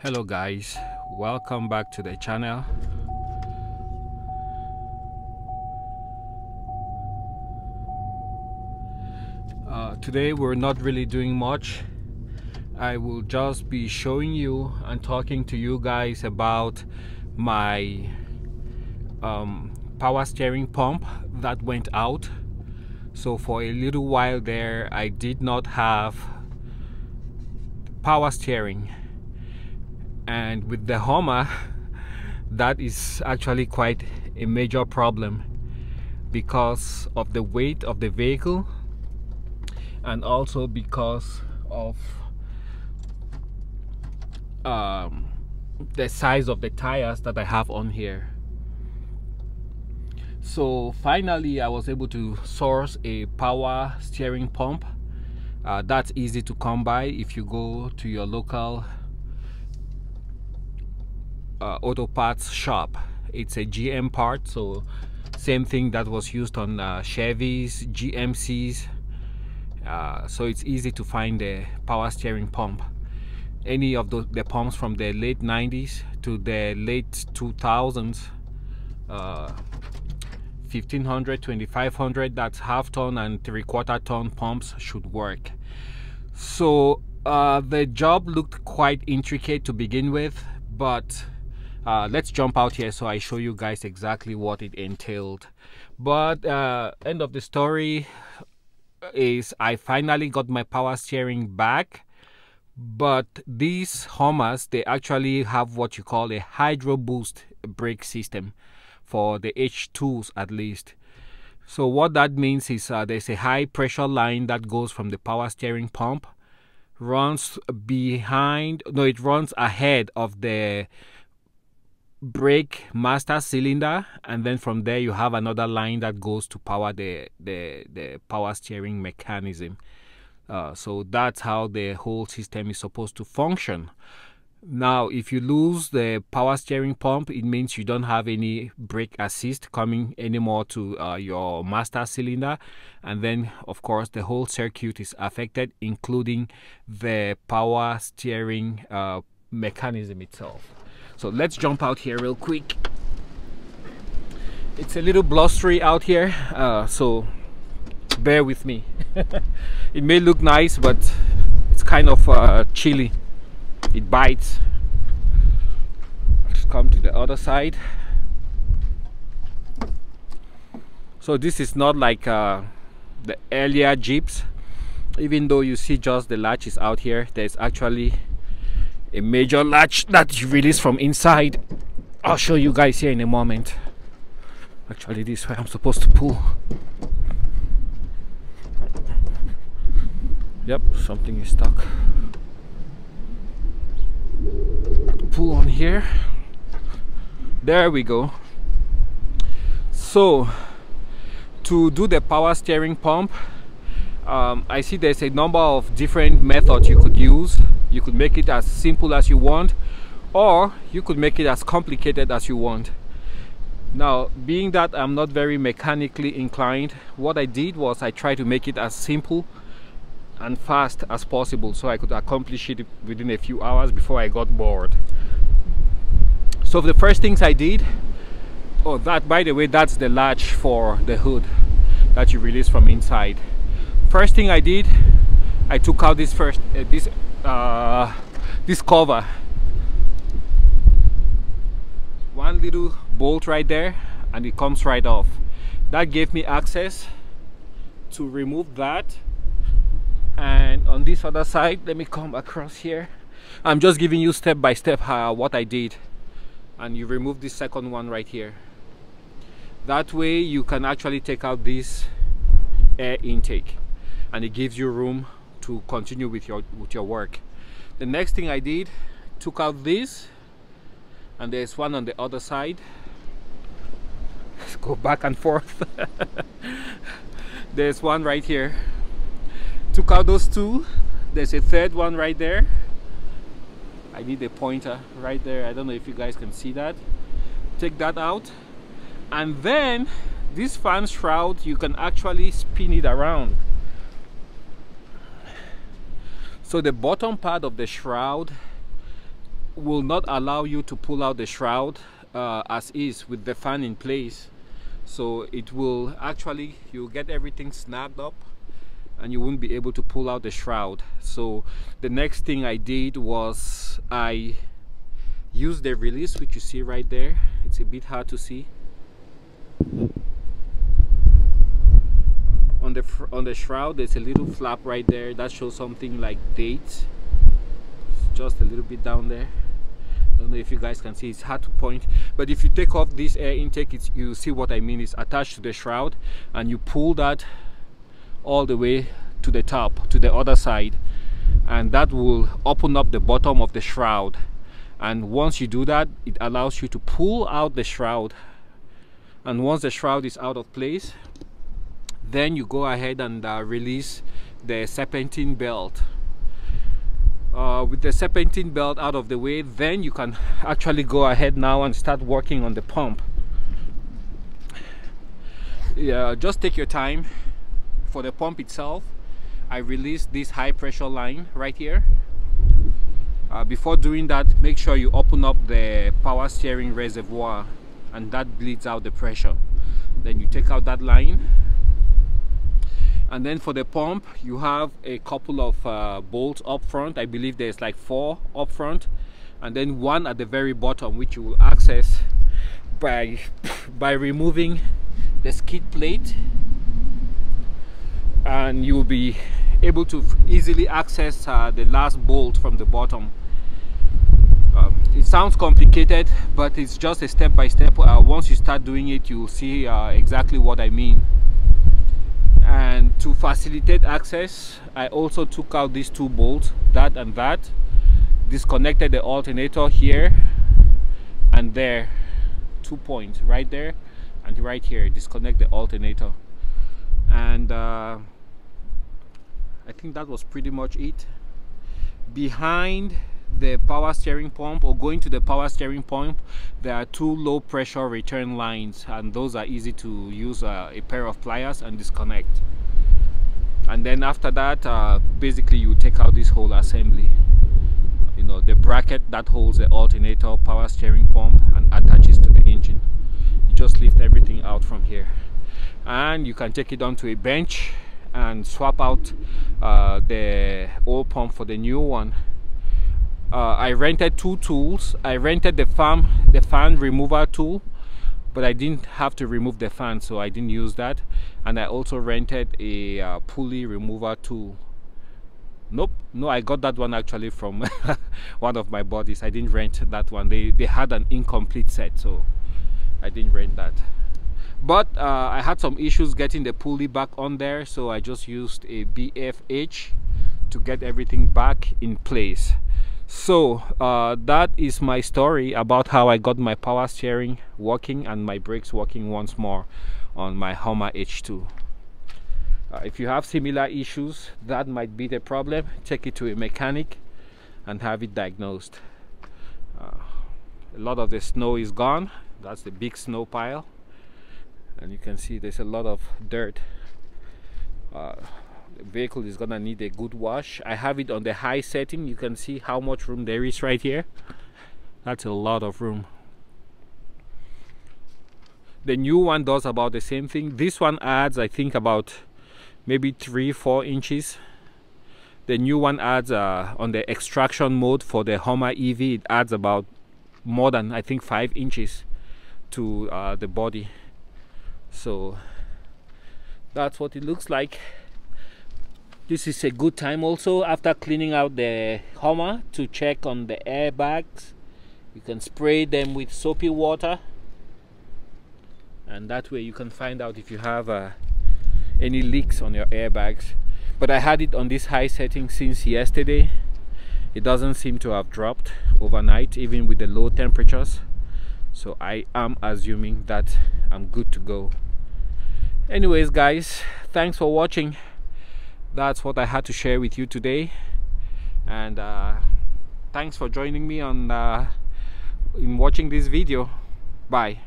Hello guys, welcome back to the channel. Today we're not really doing much. I will just be showing you and talking to you guys about my power steering pump that went out. So for a little while there I did not have power steering, and with the Hummer that is actually quite a major problem because of the weight of the vehicle and also because of the size of the tires that I have on here. So finally I was able to source a power steering pump. That's easy to come by if you go to your local auto parts shop. It's a GM part, so same thing that was used on Chevys, GMCs. So it's easy to find the power steering pump. Any of the pumps from the late 90s to the late 2000s, 1500, 2500, that's half ton and 3/4 ton pumps should work. So the job looked quite intricate to begin with, but let's jump out here so I show you guys exactly what it entailed. But end of the story is I finally got my power steering back. But these Hummers, they actually have what you call a hydro boost brake system for the H2s at least. So what that means is there's a high pressure line that goes from the power steering pump, runs it runs ahead of the brake master cylinder, and then from there you have another line that goes to power the power steering mechanism. So that's how the whole system is supposed to function. Now if you lose the power steering pump, it means you don't have any brake assist coming anymore to your master cylinder, and then of course the whole circuit is affected, including the power steering mechanism itself. So let's jump out here real quick. It's a little blustery out here, so bear with me. It may look nice, but it's kind of chilly. It bites. Let's come to the other side. So this is not like the earlier Jeeps. Even though you see just the latch is out here, there's actually a major latch that you release from inside. I'll show you guys here in a moment. Actually, this way I'm supposed to pull. Yep, something is stuck. Pull on here. There we go. So to do the power steering pump, I see there's a number of different methods you could use. You could make it as simple as you want, or you could make it as complicated as you want. Now, being that I'm not very mechanically inclined, what I did was I tried to make it as simple and fast as possible so I could accomplish it within a few hours before I got bored. So the first things I did, that, by the way, that's the latch for the hood that you release from inside. First thing I did, I took out this this cover. One little bolt right there, and it comes right off. That gave me access to remove that. And on this other side, let me come across here. I'm just giving you step by step what I did. And you remove this second one right here. That way you can actually take out this air intake, and it gives you room to continue with your work. The next thing I did, took out this, and there's one on the other side. Let's go back and forth. There's one right here. Took out those two. There's a third one right there. I need a pointer right there. I don't know if you guys can see that. Take that out, and then this fan shroud, you can actually spin it around. So the bottom part of the shroud will not allow you to pull out the shroud as is with the fan in place. So it will actually, you'll get everything snagged up and you won't be able to pull out the shroud. So the next thing I did was I used the release, which you see right there. It's a bit hard to see. On the shroud, there's a little flap right there that shows something like dates. It's just a little bit down there. I don't know if you guys can see, it's hard to point, but if you take off this air intake, you see what I mean. It's attached to the shroud and you pull that all the way to the top, to the other side, and that will open up the bottom of the shroud. And once you do that, it allows you to pull out the shroud, and once the shroud is out of place, then you go ahead and release the serpentine belt. With the serpentine belt out of the way, then you can actually go ahead now and start working on the pump. Yeah, just take your time. For the pump itself, I released this high pressure line right here. Before doing that, make sure you open up the power steering reservoir, and that bleeds out the pressure. Then you take out that line. And then for the pump, you have a couple of bolts up front. I believe there's like 4 up front, and then 1 at the very bottom, which you will access by removing the skid plate, and you will be able to easily access the last bolt from the bottom. It sounds complicated, but it's just a step-by-step. Once you start doing it, you will see exactly what I mean. And to facilitate access, I also took out these 2 bolts, that and that, disconnected the alternator here and there, 2 points right there and right here. Disconnect the alternator, and I think that was pretty much it. Behind the power steering pump, or going to the power steering pump, there are 2 low pressure return lines, and those are easy to use a pair of pliers and disconnect. And then after that, basically you take out this whole assembly, you know, the bracket that holds the alternator, power steering pump, and attaches to the engine. You just lift everything out from here, and you can take it onto a bench and swap out the old pump for the new one. I rented 2 tools. I rented the fan remover tool, but I didn't have to remove the fan, so I didn't use that. And I also rented a pulley remover tool. Nope, no, I got that one actually from one of my buddies. I didn't rent that one. They had an incomplete set, so I didn't rent that. But I had some issues getting the pulley back on there, so I just used a BFH to get everything back in place. So that is my story about how I got my power steering working and my brakes working once more on my Hummer H2. If you have similar issues, that might be the problem. Take it to a mechanic and have it diagnosed. A lot of the snow is gone. That's the big snow pile, and you can see there's a lot of dirt. The vehicle is gonna need a good wash. I have it on the high setting. You can see how much room there is right here. That's a lot of room. The new one does about the same thing. This one adds, I think, about maybe 3-4 inches. The new one adds on the extraction mode for the Hummer EV, it adds about more than, I think, 5 inches to the body. So that's what it looks like. This is a good time also, after cleaning out the Hummer, to check on the airbags. You can spray them with soapy water, and that way you can find out if you have any leaks on your airbags. But I had it on this high setting since yesterday. It doesn't seem to have dropped overnight, even with the low temperatures. So I am assuming that I'm good to go. Anyways guys, thanks for watching. That's what I had to share with you today, and thanks for joining me on in watching this video. Bye.